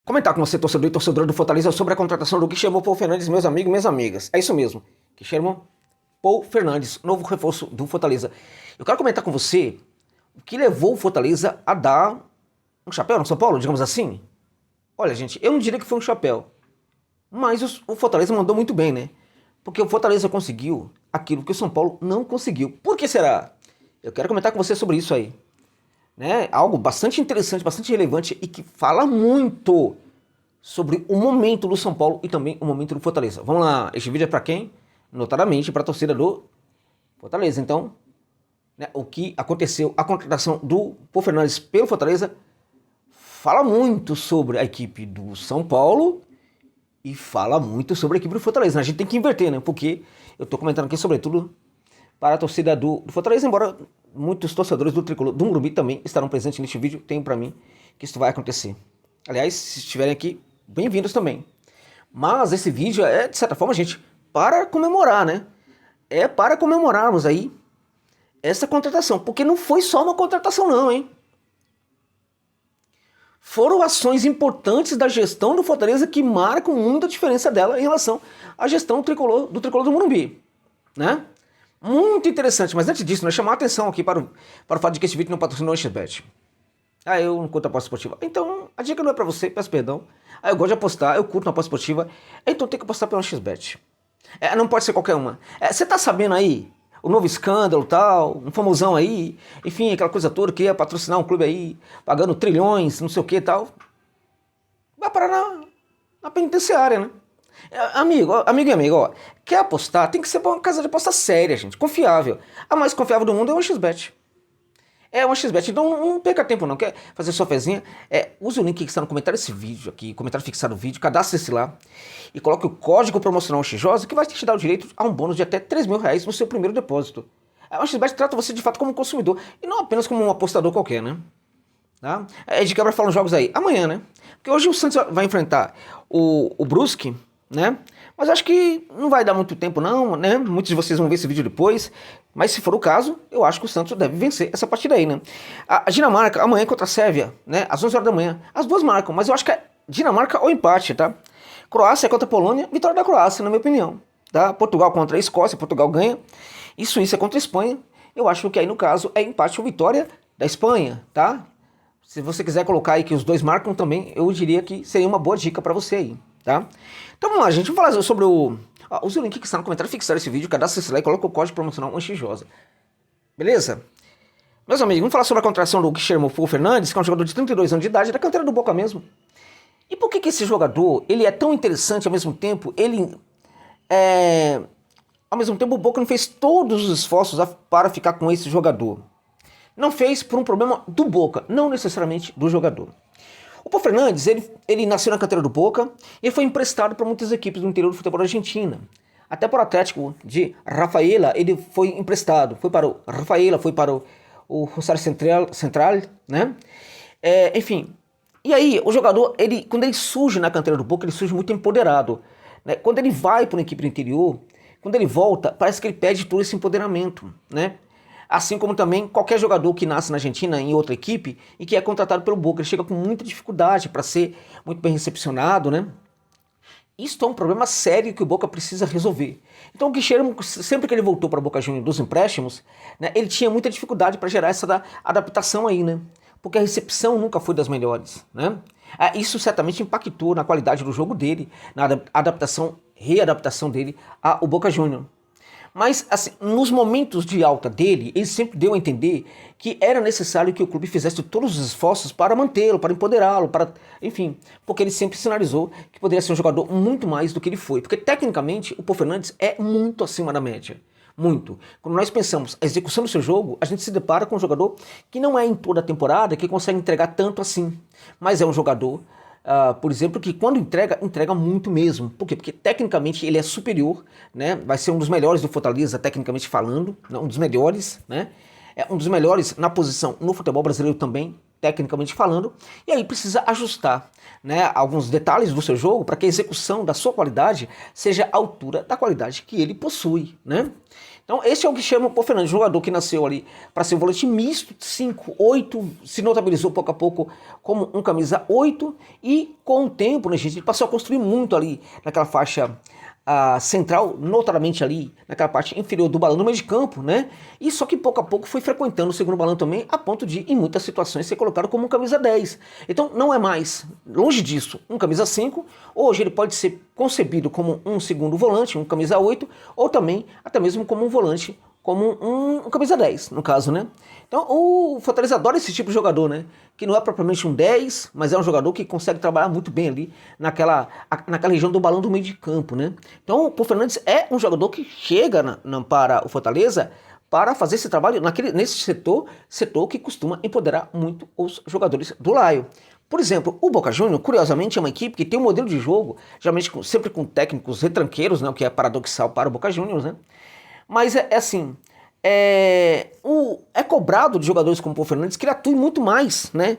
Comentar com você, torcedor e torcedora do Fortaleza, sobre a contratação do Guilherme Paul Fernandes, meus amigos e minhas amigas. É isso mesmo, Guilherme Paul Fernandes, novo reforço do Fortaleza. Eu quero comentar com você o que levou o Fortaleza a dar um chapéu no São Paulo, digamos assim. Olha, gente, eu não diria que foi um chapéu, mas o Fortaleza mandou muito bem, né? Porque o Fortaleza conseguiu aquilo que o São Paulo não conseguiu. Por que será? Eu quero comentar com você sobre isso aí. Né? Algo bastante interessante, bastante relevante e que fala muito sobre o momento do São Paulo e também o momento do Fortaleza. Vamos lá, este vídeo é para quem? Notadamente para a torcida do Fortaleza. Então, né, o que aconteceu, a contratação do Paul Fernandes pelo Fortaleza fala muito sobre a equipe do São Paulo e fala muito sobre a equipe do Fortaleza. A gente tem que inverter, né? Porque eu tô comentando aqui sobretudo para a torcida do Fortaleza, embora muitos torcedores do Tricolor do Morumbi também estarão presentes neste vídeo, tenho para mim que isso vai acontecer. Aliás, se estiverem aqui, bem-vindos também. Mas esse vídeo é, de certa forma, gente, para comemorar, né? É para comemorarmos aí essa contratação, porque não foi só uma contratação não, hein? Foram ações importantes da gestão do Fortaleza que marcam muita diferença dela em relação à gestão do Tricolor do Morumbi, né? Muito interessante, mas antes disso, nós chamar a atenção aqui para o fato de que esse vídeo não patrocinou o XBet. Ah, eu não curto aposta esportiva. Então, a dica não é pra você, peço perdão. Ah, eu gosto de apostar, eu curto na aposta esportiva. Então tem que apostar pela XBet. Não pode ser qualquer uma. Você tá sabendo aí o novo escândalo tal, um famosão aí, enfim, aquela coisa toda que ia patrocinar um clube aí, pagando trilhões, não sei o que e tal. Vai parar na penitenciária, né? Amigo e amiga, ó, quer apostar? Tem que ser uma casa de aposta séria, gente, confiável. A mais confiável do mundo é o XBet. É uma XBet, então não perca tempo não, quer fazer sua fezinha? Use o link que está no comentário desse vídeo aqui, comentário fixado no vídeo, cadastre-se lá e coloque o código promocional XJOSA que vai te dar o direito a um bônus de até R$ 3.000 no seu primeiro depósito. A XBet trata você de fato como consumidor e não apenas como um apostador qualquer, né? Tá? De quebra falam jogos aí, amanhã, né? Porque hoje o Santos vai enfrentar o Brusque, né? Mas acho que não vai dar muito tempo não, né? Muitos de vocês vão ver esse vídeo depois. Mas se for o caso, eu acho que o Santos deve vencer essa partida aí, né? A Dinamarca amanhã contra a Sérvia, né? Às 11 horas da manhã. As duas marcam, mas eu acho que é Dinamarca ou empate, tá? Croácia contra a Polônia, vitória da Croácia, na minha opinião. Tá? Portugal contra a Escócia, Portugal ganha. E Suíça contra a Espanha. Eu acho que aí no caso é empate ou vitória da Espanha, tá? Se você quiser colocar aí que os dois marcam também, eu diria que seria uma boa dica pra você aí, tá? Então vamos lá, gente, vamos falar sobre o... use o link que está no comentário, fixar esse vídeo, cadastre-se lá e coloca o código promocional XJOSA. Beleza? Meus amigos, vamos falar sobre a contratação do Guilherme Paul Fernandes, que é um jogador de 32 anos de idade, da canteira do Boca mesmo. E por que esse jogador, ele é tão interessante ao mesmo tempo, ao mesmo tempo o Boca não fez todos os esforços para ficar com esse jogador. Não fez por um problema do Boca, não necessariamente do jogador. O Paul Fernandes, ele nasceu na canteira do Boca e foi emprestado para muitas equipes do interior do futebol da Argentina. Até para o Atlético de Rafaela, ele foi emprestado. Foi para o Rafaela, foi para o Rosário Central, né? Enfim. E aí, o jogador, quando ele surge na canteira do Boca, ele surge muito empoderado. Né? Quando ele vai para uma equipe do interior, quando ele volta, parece que ele perde todo esse empoderamento, né? Assim como também qualquer jogador que nasce na Argentina em outra equipe e que é contratado pelo Boca, ele chega com muita dificuldade para ser muito bem recepcionado, né? Isso é um problema sério que o Boca precisa resolver. Então o Guilherme, sempre que ele voltou para o Boca Juniors dos empréstimos, né, ele tinha muita dificuldade para gerar essa adaptação aí, né? Porque a recepção nunca foi das melhores, né? Isso certamente impactou na qualidade do jogo dele, na readaptação dele ao Boca Juniors. Mas, assim, nos momentos de alta dele, ele sempre deu a entender que era necessário que o clube fizesse todos os esforços para mantê-lo, para empoderá-lo, enfim, porque ele sempre sinalizou que poderia ser um jogador muito mais do que ele foi. Porque, tecnicamente, o Paul Fernandes é muito acima da média. Muito. Quando nós pensamos a execução do seu jogo, a gente se depara com um jogador que não é em toda a temporada que consegue entregar tanto assim. Mas é um jogador... por exemplo, que quando entrega muito mesmo. Por quê? Porque tecnicamente ele é superior, né? Vai ser um dos melhores do Fortaleza, tecnicamente falando, né? Um dos melhores, né? É um dos melhores na posição no futebol brasileiro também, tecnicamente falando. E aí precisa ajustar, né, alguns detalhes do seu jogo para que a execução da sua qualidade seja à altura da qualidade que ele possui, né? Então esse é o que chama o Pô Fernandes, jogador que nasceu ali para ser um volante misto, 5, 8, se notabilizou pouco a pouco como um camisa 8 e com o tempo, né, gente, ele passou a construir muito ali naquela faixa central, notadamente ali naquela parte inferior do balão no meio de campo, né? E só que pouco a pouco foi frequentando o segundo balão também, a ponto de, em muitas situações, ser colocado como um camisa 10. Então não é mais, longe disso, um camisa 5. Hoje ele pode ser concebido como um segundo volante, um camisa 8, ou também até mesmo como um volante, como um camisa 10, no caso, né? Então o Fortaleza adora esse tipo de jogador, né? Que não é propriamente um 10, mas é um jogador que consegue trabalhar muito bem ali naquela região do balão do meio de campo, né? Então o Pô Fernandes é um jogador que chega para o Fortaleza para fazer esse trabalho nesse setor que costuma empoderar muito os jogadores do Laio. Por exemplo, o Boca Juniors, curiosamente, é uma equipe que tem um modelo de jogo, geralmente sempre com técnicos retranqueiros, né? O que é paradoxal para o Boca Juniors, né? Mas é assim, é cobrado de jogadores como o Pô Fernandes que ele atue muito mais, né?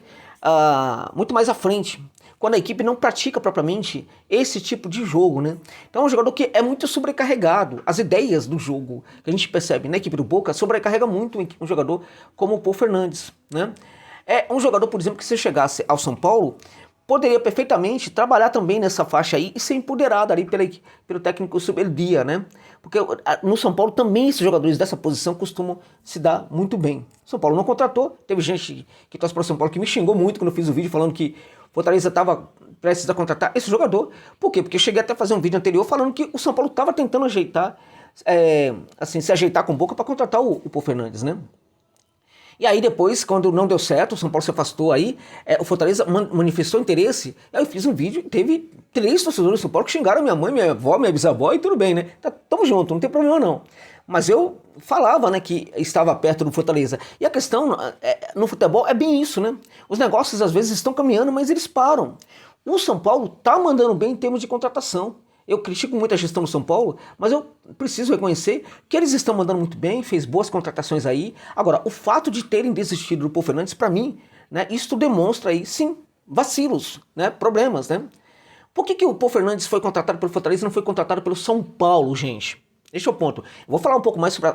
Muito mais à frente, quando a equipe não pratica propriamente esse tipo de jogo, né? Então é um jogador que é muito sobrecarregado. As ideias do jogo que a gente percebe na equipe do Boca sobrecarrega muito um jogador como o Pô Fernandes, né? É um jogador, por exemplo, que se chegasse ao São Paulo, poderia perfeitamente trabalhar também nessa faixa aí e ser empoderado ali pelo técnico Subeldia, né? Porque no São Paulo também esses jogadores dessa posição costumam se dar muito bem. São Paulo não contratou, teve gente que torce para o São Paulo que me xingou muito quando eu fiz o vídeo falando que o Fortaleza estava prestes a contratar esse jogador. Por quê? Porque eu cheguei até a fazer um vídeo anterior falando que o São Paulo estava tentando ajeitar, se ajeitar com boca para contratar o Pô Fernandes, né? E aí depois, quando não deu certo, o São Paulo se afastou aí, o Fortaleza manifestou interesse, aí eu fiz um vídeo e teve 3 torcedores do São Paulo que xingaram minha mãe, minha avó, minha bisavó e tudo bem, né? Tamo junto, não tem problema não. Mas eu falava, né, que estava perto do Fortaleza. E a questão no futebol é bem isso, né? Os negócios às vezes estão caminhando, mas eles param. O São Paulo tá mandando bem em termos de contratação. Eu critico muito a gestão do São Paulo, mas eu preciso reconhecer que eles estão mandando muito bem, fez boas contratações aí. Agora, o fato de terem desistido do Pô Fernandes, para mim, né, isso demonstra aí, sim, vacilos, né, problemas, né? Por que o Pô Fernandes foi contratado pelo Fortaleza e não foi contratado pelo São Paulo, gente? Esse é o ponto. Eu vou falar um pouco mais sobre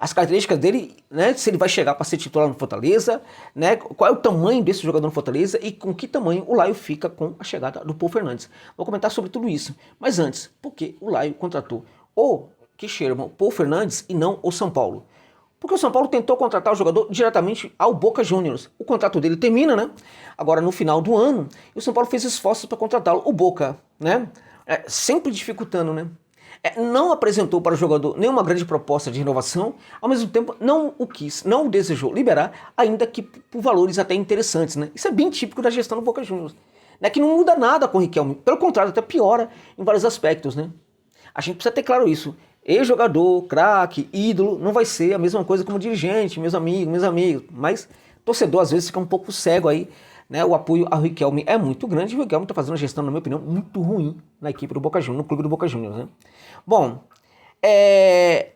as características dele, né? Se ele vai chegar para ser titular no Fortaleza, né? Qual é o tamanho desse jogador no Fortaleza e com que tamanho o Laio fica com a chegada do Pô Fernandes. Vou comentar sobre tudo isso. Mas antes, por que o Laio contratou o que chama o Pô Fernandes e não o São Paulo? Porque o São Paulo tentou contratar o jogador diretamente ao Boca Juniors. O contrato dele termina, né? Agora no final do ano. E o São Paulo fez esforços para contratá-lo. O Boca, né? Sempre dificultando, né? Não apresentou para o jogador nenhuma grande proposta de renovação, ao mesmo tempo não o quis, não o desejou liberar, ainda que por valores até interessantes, né? Isso é bem típico da gestão do Boca Juniors, né? Que não muda nada com o Riquelme, pelo contrário, até piora em vários aspectos, né? A gente precisa ter claro isso. Ex-jogador, craque, ídolo, não vai ser a mesma coisa como dirigente, meus amigos, mas torcedor às vezes fica um pouco cego aí, né? O apoio ao Riquelme é muito grande e o Riquelme está fazendo uma gestão, na minha opinião, muito ruim na equipe do Boca Juniors, no clube do Boca Juniors, né? Bom,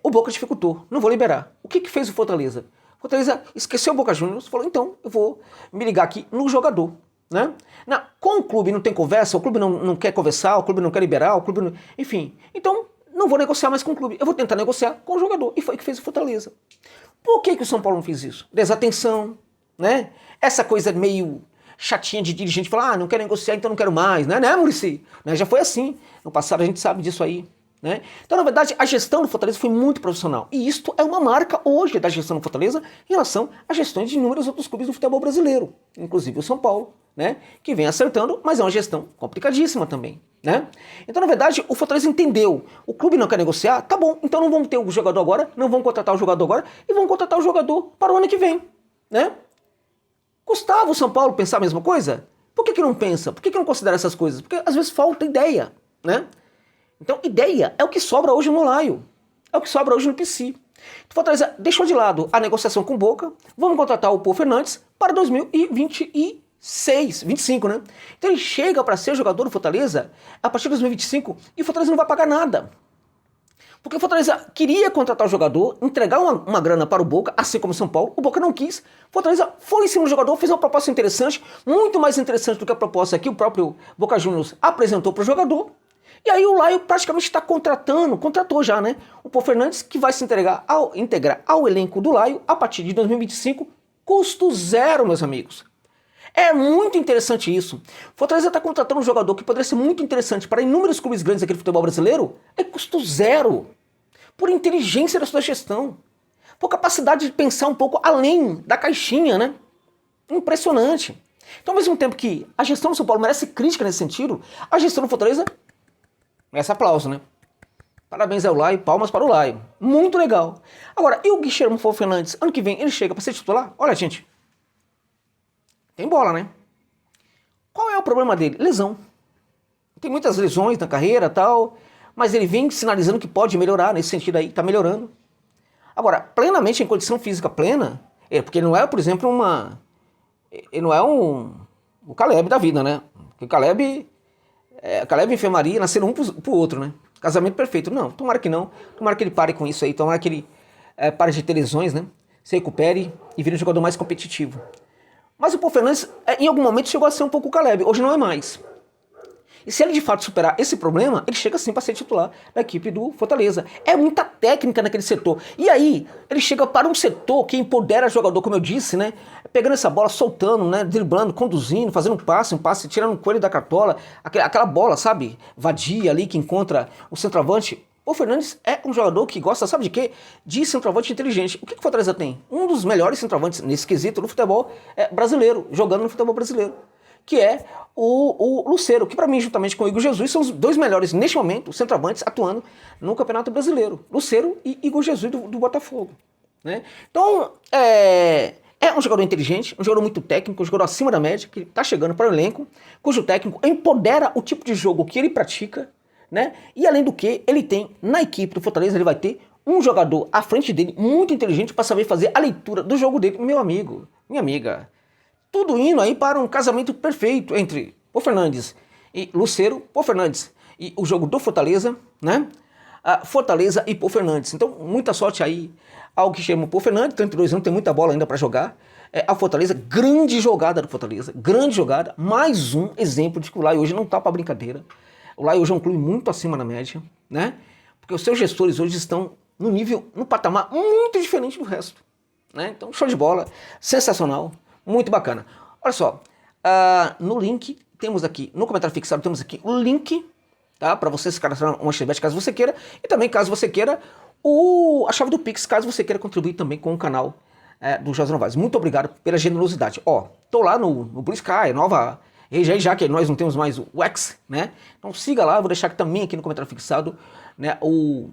o Boca dificultou, não vou liberar. O que fez o Fortaleza? O Fortaleza esqueceu o Boca Juniors, falou, então eu vou me ligar aqui no jogador, né? Com o clube não tem conversa, o clube não quer conversar, o clube não quer liberar, o clube não... Enfim, então não vou negociar mais com o clube, eu vou tentar negociar com o jogador. E foi o que fez o Fortaleza. Por que o São Paulo não fez isso? Desatenção, né? Essa coisa meio chatinha de dirigente falar, não quero negociar, então não quero mais, né, Muricy? Né? Já foi assim, no passado a gente sabe disso aí. Né? Então, na verdade, a gestão do Fortaleza foi muito profissional. E isto é uma marca hoje da gestão do Fortaleza em relação às gestões de inúmeros outros clubes do futebol brasileiro, inclusive o São Paulo, né? Que vem acertando, mas é uma gestão complicadíssima também. Né? Então, na verdade, o Fortaleza entendeu. O clube não quer negociar, tá bom, então não vamos ter o jogador agora, não vamos contratar o jogador agora e vamos contratar o jogador para o ano que vem. Né? Custava o São Paulo pensar a mesma coisa? Por que não pensa? Por que não considera essas coisas? Porque às vezes falta ideia, né? Então, ideia é o que sobra hoje no Laio, é o que sobra hoje no PC. Então, Fortaleza deixou de lado a negociação com o Boca, vamos contratar o Pô Fernandes para 2025, né? Então ele chega para ser jogador do Fortaleza a partir de 2025 e o Fortaleza não vai pagar nada. Porque o Fortaleza queria contratar o jogador, entregar uma grana para o Boca, assim como o São Paulo, o Boca não quis. O Fortaleza foi em cima do jogador, fez uma proposta interessante, muito mais interessante do que a proposta que o próprio Boca Juniors apresentou para o jogador. E aí o Laio praticamente está contratou já, né? O Pô Fernandes, que vai se integrar ao elenco do Laio a partir de 2025, custo zero, meus amigos. É muito interessante isso. Fortaleza está contratando um jogador que poderia ser muito interessante para inúmeros clubes grandes aqui do futebol brasileiro, é custo zero. Por inteligência da sua gestão. Por capacidade de pensar um pouco além da caixinha, né? Impressionante. Então, ao mesmo tempo que a gestão do São Paulo merece crítica nesse sentido, a gestão do Fortaleza merece aplauso, né? Parabéns ao Laio, palmas para o Laio. Muito legal. Agora, e o Guilherme Fernandes? Ano que vem ele chega para ser titular? Olha, gente, tem bola, né? Qual é o problema dele? Lesão. Tem muitas lesões na carreira e tal, mas ele vem sinalizando que pode melhorar nesse sentido aí, tá melhorando. Agora, plenamente em condição física plena, porque ele não é, por exemplo, ele não é o Caleb da vida, né? Porque Caleb e enfermaria nasceram um pro outro, né? Casamento perfeito. Não, tomara que não. Tomara que ele pare com isso aí, tomara que ele pare de ter lesões, né? Se recupere e vire um jogador mais competitivo. Mas o Pô Fernandes, em algum momento, chegou a ser um pouco o Caleb. Hoje não é mais. E se ele de fato superar esse problema, ele chega sim para ser titular da equipe do Fortaleza. É muita técnica naquele setor. E aí, ele chega para um setor que empodera o jogador, como eu disse, né? Pegando essa bola, soltando, né? Driblando, conduzindo, fazendo um passe, tirando um coelho da cartola. Aquela bola, sabe? Vadia ali que encontra o centroavante. O Fernandes é um jogador que gosta, sabe de quê? De centroavante inteligente. O que o Fortaleza tem? Um dos melhores centroavantes nesse quesito no futebol brasileiro, jogando no futebol brasileiro. Que é o Lucero, que para mim, juntamente com o Igor Jesus, são os dois melhores, neste momento, centroavantes atuando no Campeonato Brasileiro. Lucero e Igor Jesus do Botafogo. Né? Então, é um jogador inteligente, um jogador muito técnico, um jogador acima da média, que está chegando para o elenco, cujo técnico empodera o tipo de jogo que ele pratica, né? E além do que, ele tem, na equipe do Fortaleza, ele vai ter um jogador à frente dele, muito inteligente, para saber fazer a leitura do jogo dele. Meu amigo, minha amiga, tudo indo aí para um casamento perfeito entre Pô Fernandes e Lucero, Pô Fernandes e o jogo do Fortaleza, né? Fortaleza e Pô Fernandes. Então, muita sorte aí ao que chama Pô Fernandes, 32 anos, tem muita bola ainda para jogar. A Fortaleza, grande jogada do Fortaleza, grande jogada. Mais um exemplo de que o Laio hoje não tá para brincadeira. O Laio hoje é um clube muito acima da média, né? Porque os seus gestores hoje estão no patamar muito diferente do resto, né? Então, show de bola, sensacional. Muito bacana. Olha só, no link, temos aqui, no comentário fixado, temos aqui o link, tá? Para você se cadastrar uma Xbet, caso você queira. E também, caso você queira, a chave do Pix, caso você queira contribuir também com o canal do José Novaes. Muito obrigado pela generosidade. Ó, tô lá no Blue Sky, nova... Já que nós não temos mais o X, né? Então siga lá, vou deixar aqui também aqui no comentário fixado, né? O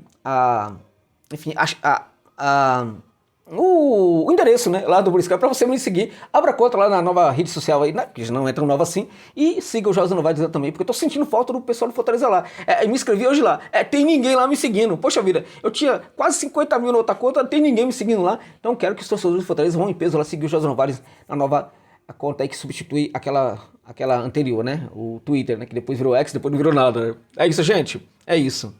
endereço, né, lá do Blue Sky, para você me seguir. Abra conta lá na nova rede social aí, né, que não é tão nova assim. E siga o José Novaes também, porque eu tô sentindo falta do pessoal do Fortaleza lá. Me inscrevi hoje lá. Tem ninguém lá me seguindo. Poxa vida, eu tinha quase 50 mil na outra conta, não tem ninguém me seguindo lá. Então quero que os torcedores do Fortaleza vão em peso lá seguir o José Novaes na nova conta aí que substitui aquela anterior, né? O Twitter, né? Que depois virou X, depois não virou nada. É isso, gente. É isso.